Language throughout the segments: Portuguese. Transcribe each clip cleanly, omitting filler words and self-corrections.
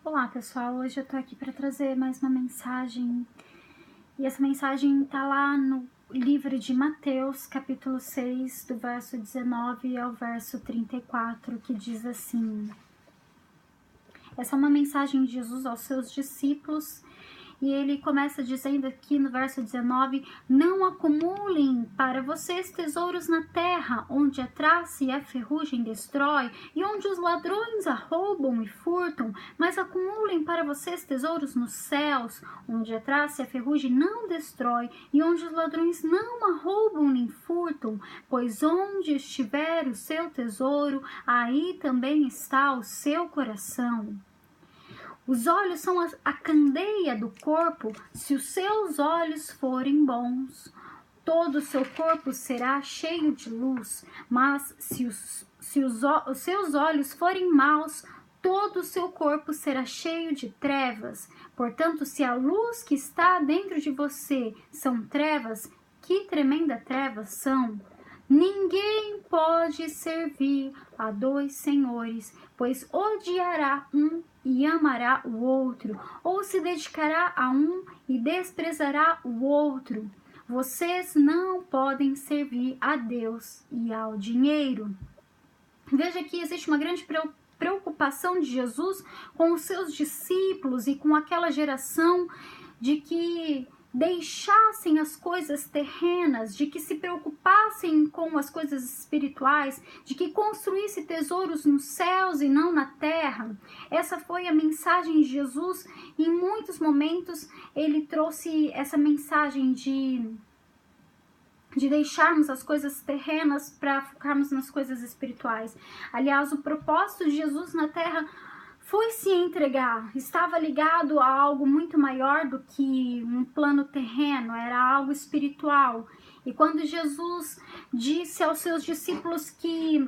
Olá pessoal, hoje eu tô aqui para trazer mais uma mensagem e essa mensagem tá lá no livro de Mateus, capítulo 6, do verso 19 ao verso 34, que diz assim: essa é uma mensagem de Jesus aos seus discípulos. E ele começa dizendo aqui no verso 19: não acumulem para vocês tesouros na terra, onde a traça e a ferrugem destrói, e onde os ladrões arrombam e furtam, mas acumulem para vocês tesouros nos céus, onde a traça e a ferrugem não destrói, e onde os ladrões não arrombam nem furtam, pois onde estiver o seu tesouro, aí também está o seu coração. Os olhos são a candeia do corpo. Se os seus olhos forem bons, todo o seu corpo será cheio de luz. Mas se os seus olhos forem maus, todo o seu corpo será cheio de trevas. Portanto, se a luz que está dentro de você são trevas, que tremenda trevas são! Ninguém pode servir a dois senhores, pois odiará um e amará o outro, ou se dedicará a um e desprezará o outro. Vocês não podem servir a Deus e ao dinheiro. Veja que existe uma grande preocupação de Jesus com os seus discípulos e com aquela geração de que deixassem as coisas terrenas, de que se preocupassem com as coisas espirituais, de que construísse tesouros nos céus e não na terra. Essa foi a mensagem de Jesus. Em muitos momentos ele trouxe essa mensagem de deixarmos as coisas terrenas para focarmos nas coisas espirituais. Aliás, o propósito de Jesus na terra foi se entregar, estava ligado a algo muito maior do que um plano terreno, era algo espiritual. E quando Jesus disse aos seus discípulos que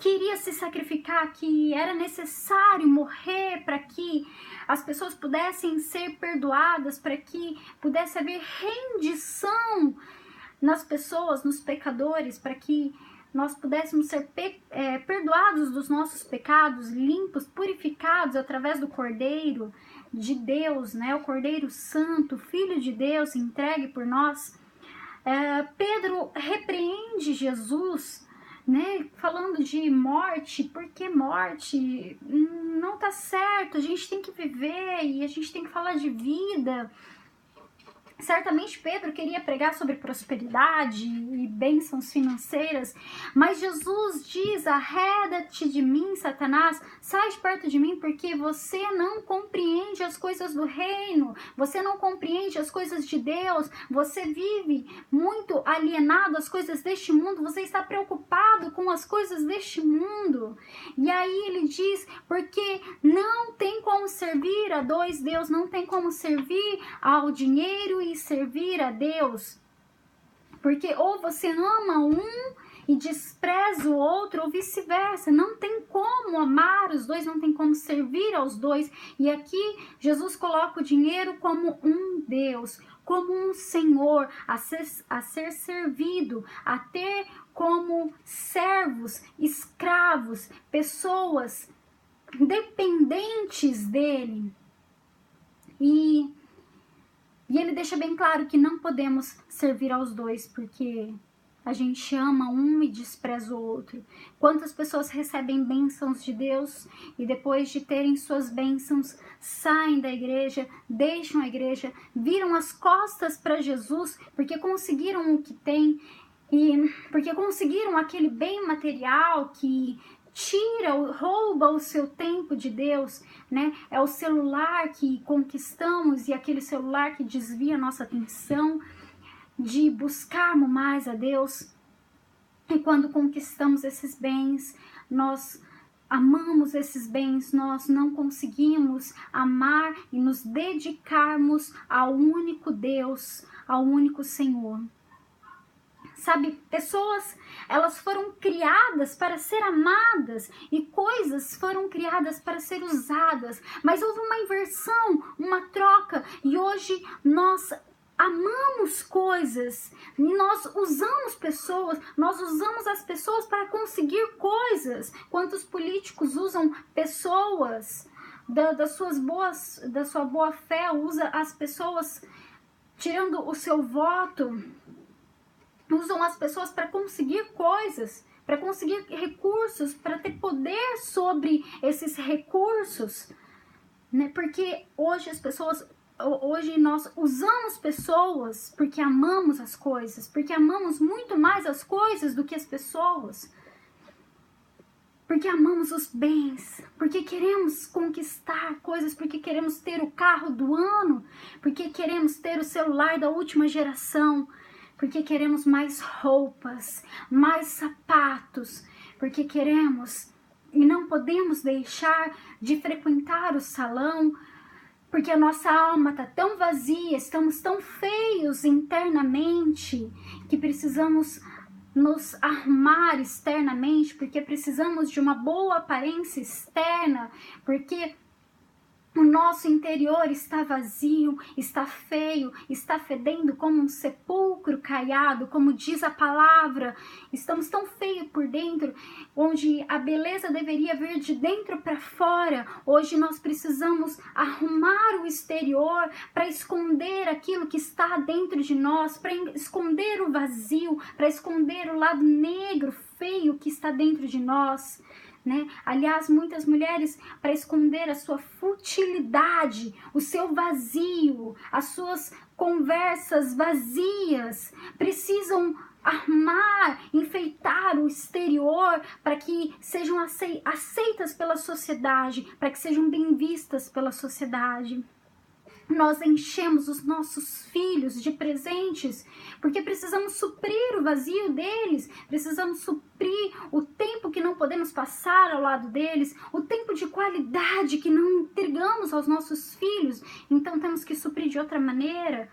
iria se sacrificar, que era necessário morrer para que as pessoas pudessem ser perdoadas, para que pudesse haver rendição nas pessoas, nos pecadores, para que nós pudéssemos ser perdoados dos nossos pecados, limpos, purificados através do Cordeiro de Deus, né? O Cordeiro Santo, Filho de Deus, entregue por nós. Pedro repreende Jesus, né? Falando de morte, porque morte não tá certo, a gente tem que viver e a gente tem que falar de vida. Certamente Pedro queria pregar sobre prosperidade e bênçãos financeiras, mas Jesus diz: arreda-te de mim, Satanás, sai de perto de mim, porque você não compreende as coisas do reino, você não compreende as coisas de Deus, você vive muito alienado às coisas deste mundo, você está preocupado com as coisas deste mundo. E aí ele diz: porque não tem como servir a dois deuses, não tem como servir ao dinheiro e servir a Deus, porque ou você ama um e despreza o outro, ou vice-versa. Não tem como amar os dois, não tem como servir aos dois. E aqui Jesus coloca o dinheiro como um Deus, como um Senhor a ser servido, a ter como servos, escravos, pessoas dependentes dele. E ele deixa bem claro que não podemos servir aos dois, porque a gente ama um e despreza o outro. Quantas pessoas recebem bênçãos de Deus e depois de terem suas bênçãos, saem da igreja, deixam a igreja, viram as costas para Jesus, porque conseguiram o que tem, e porque conseguiram aquele bem material que rouba o seu tempo de Deus, né? É o celular que conquistamos e aquele celular que desvia a nossa atenção de buscarmos mais a Deus. E quando conquistamos esses bens, nós amamos esses bens, nós não conseguimos amar e nos dedicarmos ao único Deus, ao único Senhor. Sabe, pessoas, elas foram criadas para ser amadas e coisas foram criadas para ser usadas, mas houve uma inversão, uma troca, e hoje nós amamos coisas, nós usamos pessoas, nós usamos as pessoas para conseguir coisas. Quantos políticos usam pessoas da sua boa fé, usa as pessoas, tirando o seu voto, usam as pessoas para conseguir coisas, para conseguir recursos, para ter poder sobre esses recursos, né? Porque hoje nós usamos pessoas porque amamos as coisas, porque amamos muito mais as coisas do que as pessoas. Porque amamos os bens, porque queremos conquistar coisas, porque queremos ter o carro do ano, porque queremos ter o celular da última geração, porque queremos mais roupas, mais sapatos, porque queremos e não podemos deixar de frequentar o salão, porque a nossa alma está tão vazia, estamos tão feios internamente, que precisamos nos arrumar externamente, porque precisamos de uma boa aparência externa, porque o nosso interior está vazio, está feio, está fedendo como um sepulcro caiado, como diz a palavra. Estamos tão feios por dentro, onde a beleza deveria vir de dentro para fora. Hoje nós precisamos arrumar o exterior para esconder aquilo que está dentro de nós, para esconder o vazio, para esconder o lado negro, feio que está dentro de nós. Né? Aliás, muitas mulheres, para esconder a sua futilidade, o seu vazio, as suas conversas vazias, precisam arrumar, enfeitar o exterior para que sejam aceitas pela sociedade, para que sejam bem vistas pela sociedade. Nós enchemos os nossos filhos de presentes, porque precisamos suprir o vazio deles, precisamos suprir o tempo que não podemos passar ao lado deles, o tempo de qualidade que não entregamos aos nossos filhos. Então temos que suprir de outra maneira,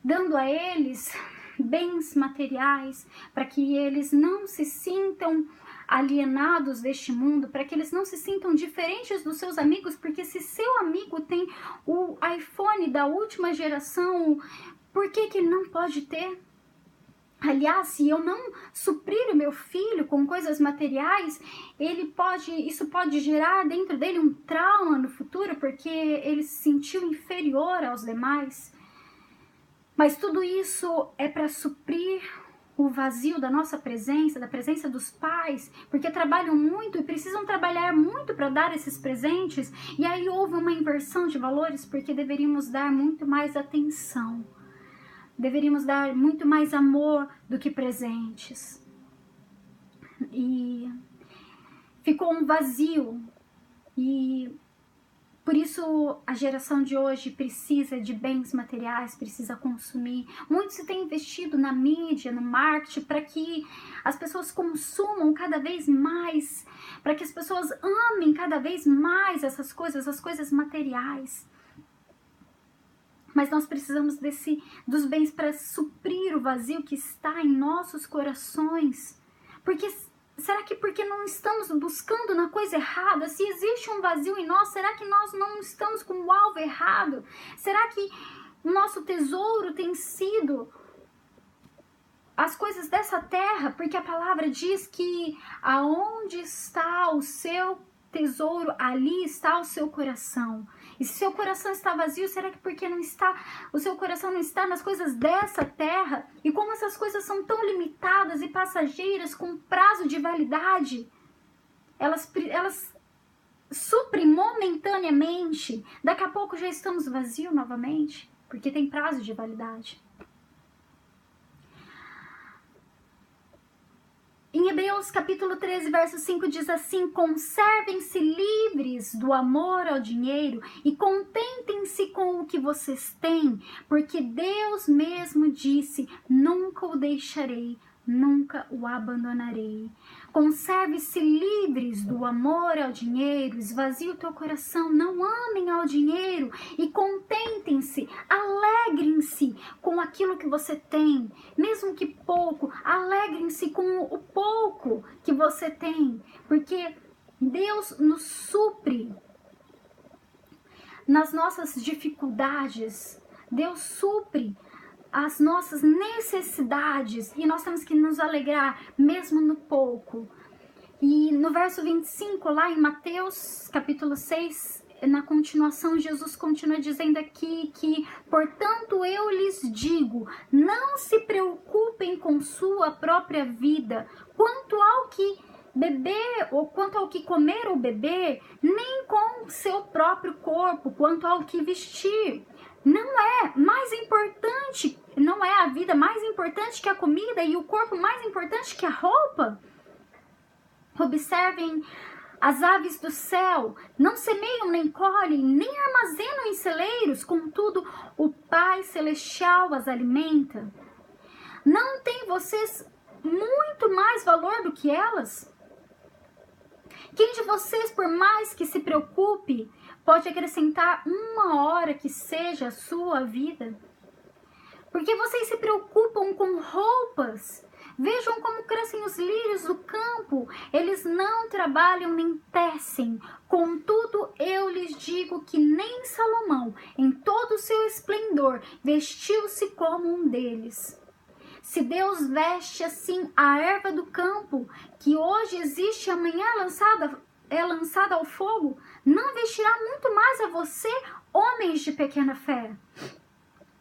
dando a eles bens materiais, para que eles não se sintam alienados deste mundo, para que eles não se sintam diferentes dos seus amigos, porque se seu amigo tem o iPhone da última geração, por que ele não pode ter? Aliás, se eu não suprir o meu filho com coisas materiais, isso pode gerar dentro dele um trauma no futuro, porque ele se sentiu inferior aos demais. Mas tudo isso é para suprir o vazio da nossa presença, da presença dos pais, porque trabalham muito e precisam trabalhar muito para dar esses presentes, e aí houve uma inversão de valores, porque deveríamos dar muito mais atenção, deveríamos dar muito mais amor do que presentes. E ficou um vazio, e por isso a geração de hoje precisa de bens materiais, precisa consumir. Muito se tem investido na mídia, no marketing, para que as pessoas consumam cada vez mais, para que as pessoas amem cada vez mais essas coisas, as coisas materiais. Mas nós precisamos dos bens para suprir o vazio que está em nossos corações. Será que porque não estamos buscando na coisa errada? Se existe um vazio em nós, será que nós não estamos com o alvo errado? Será que o nosso tesouro tem sido as coisas dessa terra? Porque a palavra diz que aonde está o seu tesouro, ali está o seu coração. E se seu coração está vazio, será que porque o seu coração não está nas coisas dessa terra? E como essas coisas são tão limitadas e passageiras, com prazo de validade, elas suprem momentaneamente. Daqui a pouco já estamos vazios novamente, porque tem prazo de validade. Em Hebreus capítulo 13, verso 5 diz assim: conservem-se livres do amor ao dinheiro e contentem-se com o que vocês têm, porque Deus mesmo disse: nunca o deixarei, nunca o abandonarei. Conserve-se livres do amor ao dinheiro, esvazie o teu coração, não amem ao dinheiro e contentem-se, alegrem-se com aquilo que você tem, mesmo que pouco, alegrem-se com o pouco que você tem, porque Deus nos supre nas nossas dificuldades, Deus supre as nossas necessidades e nós temos que nos alegrar mesmo no pouco. E no verso 25, lá em Mateus capítulo 6, na continuação, Jesus continua dizendo aqui que, portanto, eu lhes digo, não se preocupem com sua própria vida, quanto ao que beber ou quanto ao que comer ou beber, nem com seu próprio corpo, quanto ao que vestir. Não é mais importante, não é a vida mais importante que a comida e o corpo mais importante que a roupa? Observem as aves do céu, não semeiam, nem colhem, nem armazenam em celeiros, contudo, o Pai Celestial as alimenta. Não têm vocês muito mais valor do que elas? Quem de vocês, por mais que se preocupe, pode acrescentar uma hora que seja a sua vida? Porque vocês se preocupam com roupas? Vejam como crescem os lírios do campo, eles não trabalham nem tecem. Contudo, eu lhes digo que nem Salomão, em todo o seu esplendor, vestiu-se como um deles. Se Deus veste assim a erva do campo, que hoje existe e amanhã é lançada ao fogo, não vestirá muito mais a você, homens de pequena fé?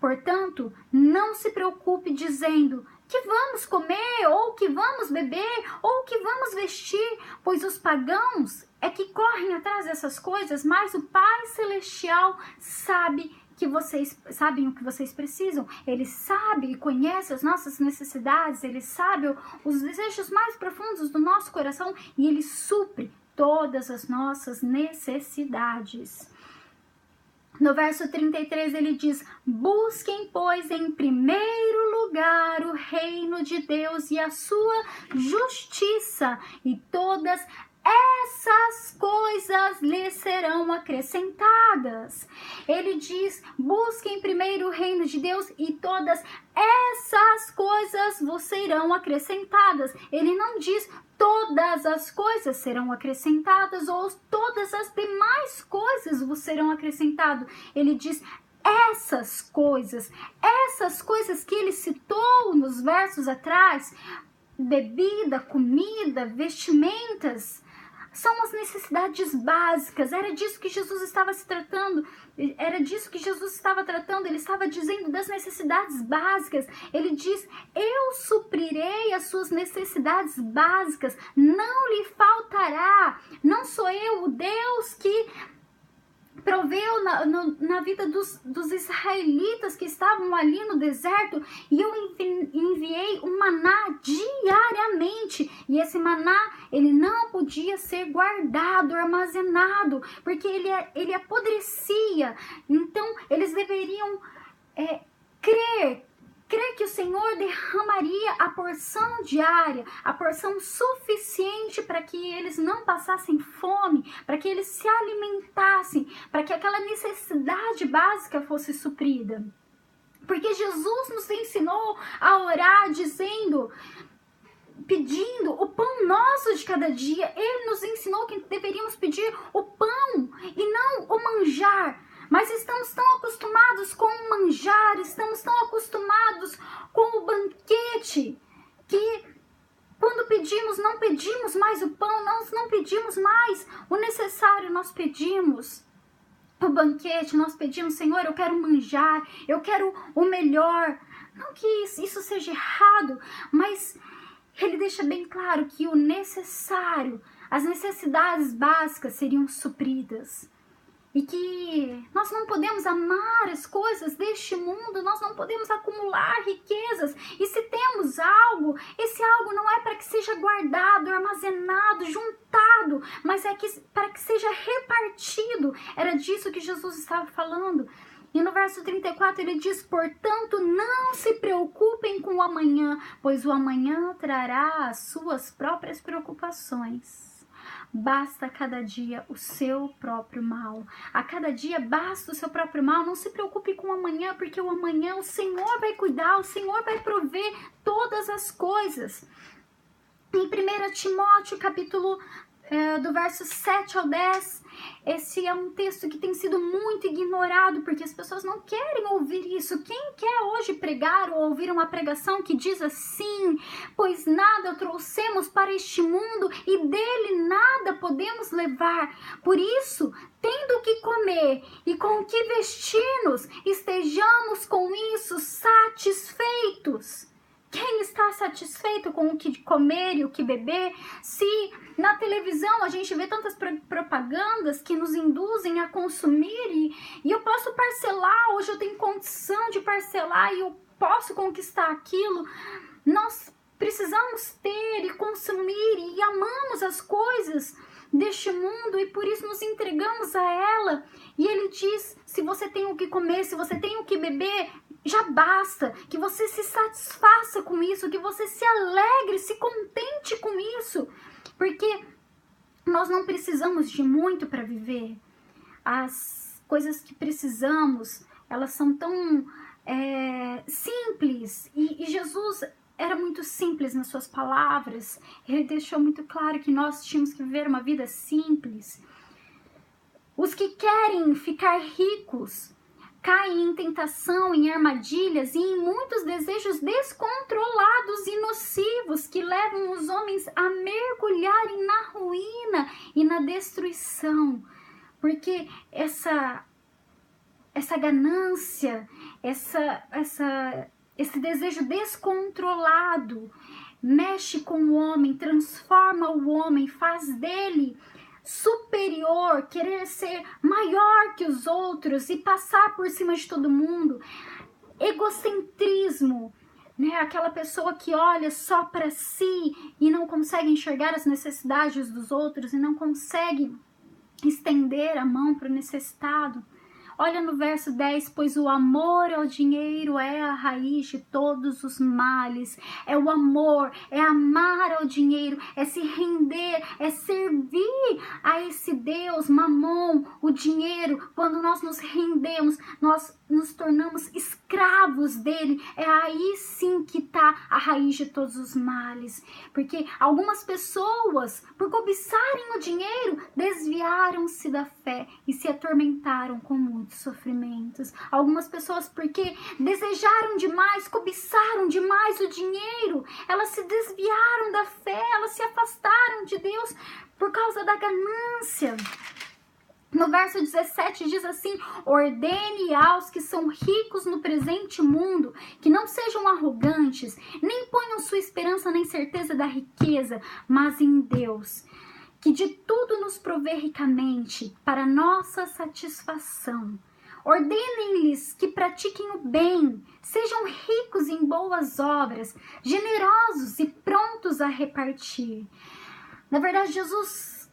Portanto, não se preocupe dizendo que vamos comer, ou que vamos beber, ou que vamos vestir, pois os pagãos é que correm atrás dessas coisas, mas o Pai Celestial sabe que vocês sabem o que vocês precisam. Ele sabe e conhece as nossas necessidades, ele sabe os desejos mais profundos do nosso coração e ele supre todas as nossas necessidades. No verso 33 ele diz: busquem, pois, em primeiro lugar o reino de Deus e a sua justiça, e todas essas coisas lhes serão acrescentadas. Ele diz: busquem primeiro o reino de Deus e todas essas coisas vos serão acrescentadas. Ele não diz todas as coisas serão acrescentadas ou todas as demais coisas vos serão acrescentadas. Ele diz essas coisas que ele citou nos versos atrás: bebida, comida, vestimentas, são as necessidades básicas. Era disso que Jesus estava se tratando. Era disso que Jesus estava tratando. Ele estava dizendo das necessidades básicas. Ele diz: eu suprirei as suas necessidades básicas. Não lhe faltará. Não sou eu o Deus que proveu na vida dos israelitas que estavam ali no deserto, e eu enviei um maná diariamente, e esse maná ele não podia ser guardado, armazenado, porque ele apodrecia. Então eles deveriam crer que o Senhor derramaria a porção diária, a porção suficiente para que eles não passassem fome, para que eles se alimentassem, para que aquela necessidade básica fosse suprida. Porque Jesus nos ensinou a orar pedindo o pão nosso de cada dia. Ele nos ensinou que deveríamos pedir o pão e não o manjar. Mas estamos tão acostumados com o manjar, estamos tão acostumados com o banquete, que quando pedimos, não pedimos mais o pão, nós não pedimos mais o necessário, nós pedimos o banquete, nós pedimos: Senhor, eu quero manjar, eu quero o melhor. Não que isso seja errado, mas ele deixa bem claro que o necessário, as necessidades básicas seriam supridas. E que nós não podemos amar as coisas deste mundo, nós não podemos acumular riquezas. E se temos algo, esse algo não é para que seja guardado, armazenado, juntado, mas para que seja repartido. Era disso que Jesus estava falando. E no verso 34 ele diz: portanto, não se preocupem com o amanhã, pois o amanhã trará as suas próprias preocupações. Basta a cada dia o seu próprio mal. A cada dia basta o seu próprio mal. Não se preocupe com o amanhã, porque o amanhã o Senhor vai cuidar, o Senhor vai prover todas as coisas. Em 1 Timóteo, capítulo do verso 7 ao 10, esse é um texto que tem sido muito ignorado, porque as pessoas não querem ouvir isso. Quem quer hoje pregar ou ouvir uma pregação que diz assim: pois nada trouxemos para este mundo e dele nada podemos levar. Por isso, tendo que comer e com o que vestir-nos, estejamos com isso satisfeitos. Quem está satisfeito com o que comer e o que beber? Se na televisão a gente vê tantas propagandas que nos induzem a consumir e eu posso parcelar, hoje eu tenho condição de parcelar e eu posso conquistar aquilo. Nós precisamos ter e consumir e amamos as coisas deste mundo e por isso nos entregamos a ela. E ele diz, se você tem o que comer, se você tem o que beber, já basta, que você se satisfaça com isso, que você se alegre, se contente com isso, porque nós não precisamos de muito para viver. As coisas que precisamos, elas são tão simples, e Jesus era muito simples nas suas palavras. Ele deixou muito claro que nós tínhamos que viver uma vida simples. Os que querem ficar ricos caem em tentação, em armadilhas e em muitos desejos descontrolados e nocivos que levam os homens a mergulharem na ruína e na destruição. Porque essa ganância, esse desejo descontrolado mexe com o homem, transforma o homem, faz dele superior, querer ser maior que os outros e passar por cima de todo mundo. Egocentrismo, né? Aquela pessoa que olha só para si e não consegue enxergar as necessidades dos outros e não consegue estender a mão para o necessitado. Olha no verso 10, pois o amor ao dinheiro é a raiz de todos os males. É o amor, é amar ao dinheiro, é se render, é servir a esse Deus, Mamon, o dinheiro. Quando nós nos rendemos, nós nos tornamos escravos dele. É aí sim que está a raiz de todos os males. Porque algumas pessoas, por cobiçarem o dinheiro, desviaram-se da fé e se atormentaram com muitos sofrimentos. Algumas pessoas, porque desejaram demais, cobiçaram demais o dinheiro, elas se desviaram da fé, elas se afastaram de Deus por causa da ganância. No verso 17 diz assim: ordene aos que são ricos no presente mundo, que não sejam arrogantes, nem ponham sua esperança na incerteza da riqueza, mas em Deus, que de tudo nos provê ricamente para nossa satisfação. Ordenem-lhes que pratiquem o bem, sejam ricos em boas obras, generosos e prontos a repartir. Na verdade, Jesus,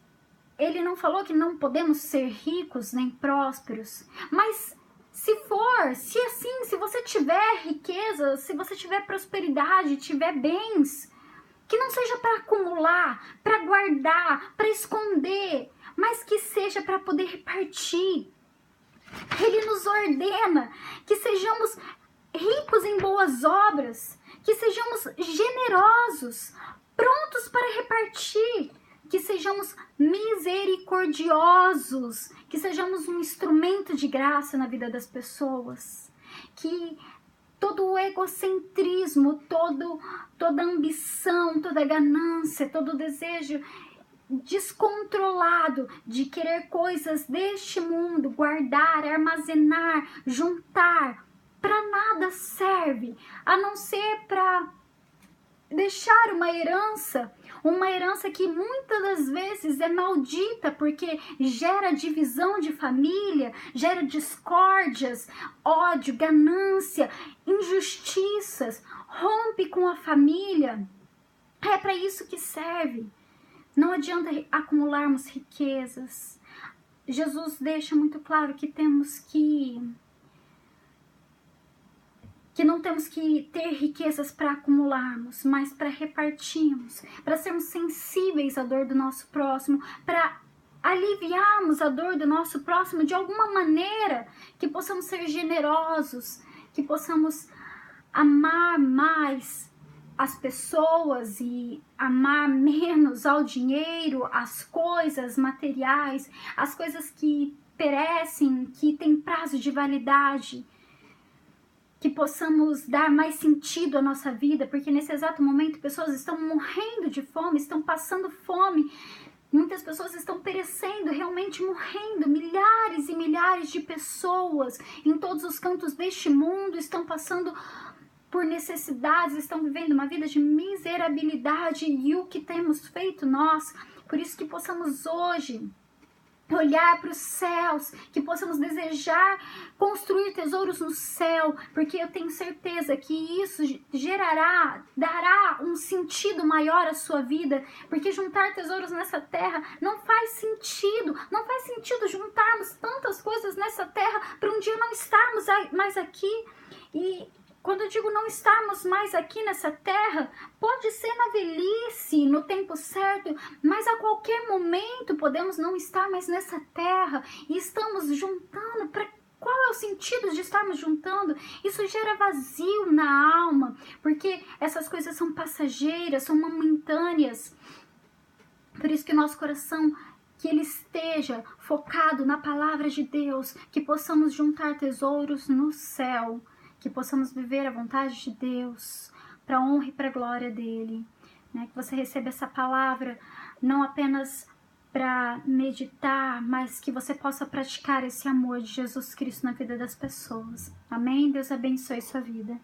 ele não falou que não podemos ser ricos nem prósperos, mas se você tiver riqueza, se você tiver prosperidade, tiver bens, que não seja para acumular, para guardar, para esconder, mas que seja para poder repartir. Ele nos ordena que sejamos ricos em boas obras, que sejamos generosos, prontos para repartir, que sejamos misericordiosos, que sejamos um instrumento de graça na vida das pessoas, que todo o egocentrismo, toda ambição, toda ganância, todo desejo descontrolado de querer coisas deste mundo, guardar, armazenar, juntar, para nada serve, a não ser para deixar uma herança que muitas das vezes é maldita, porque gera divisão de família, gera discórdias, ódio, ganância, injustiças, rompe com a família. É para isso que serve. Não adianta acumularmos riquezas. Jesus deixa muito claro que não temos que ter riquezas para acumularmos, mas para repartirmos, para sermos sensíveis à dor do nosso próximo, para aliviarmos a dor do nosso próximo de alguma maneira, que possamos ser generosos, que possamos amar mais as pessoas e amar menos ao dinheiro, as coisas materiais, as coisas que perecem, que têm prazo de validade, que possamos dar mais sentido à nossa vida, porque nesse exato momento pessoas estão morrendo de fome, estão passando fome, muitas pessoas estão perecendo, realmente morrendo, milhares milhares de pessoas em todos os cantos deste mundo estão passando por necessidades, estão vivendo uma vida de miserabilidade, e o que temos feito nós? Por isso que possamos hoje olhar para os céus, que possamos desejar construir tesouros no céu, porque eu tenho certeza que isso dará um sentido maior à sua vida, porque juntar tesouros nessa terra não faz sentido juntarmos tantas coisas nessa terra para um dia não estarmos mais aqui. E quando eu digo não estarmos mais aqui nessa terra, pode ser na velhice, no tempo certo, mas a qualquer momento podemos não estar mais nessa terra e estamos juntando. Qual é o sentido de estarmos juntando? Isso gera vazio na alma, porque essas coisas são passageiras, são momentâneas. Por isso que nosso coração, que ele esteja focado na palavra de Deus, que possamos juntar tesouros no céu, que possamos viver a vontade de Deus, para a honra e para a glória dele, né? Que você receba essa palavra não apenas para meditar, mas que você possa praticar esse amor de Jesus Cristo na vida das pessoas. Amém? Deus abençoe sua vida.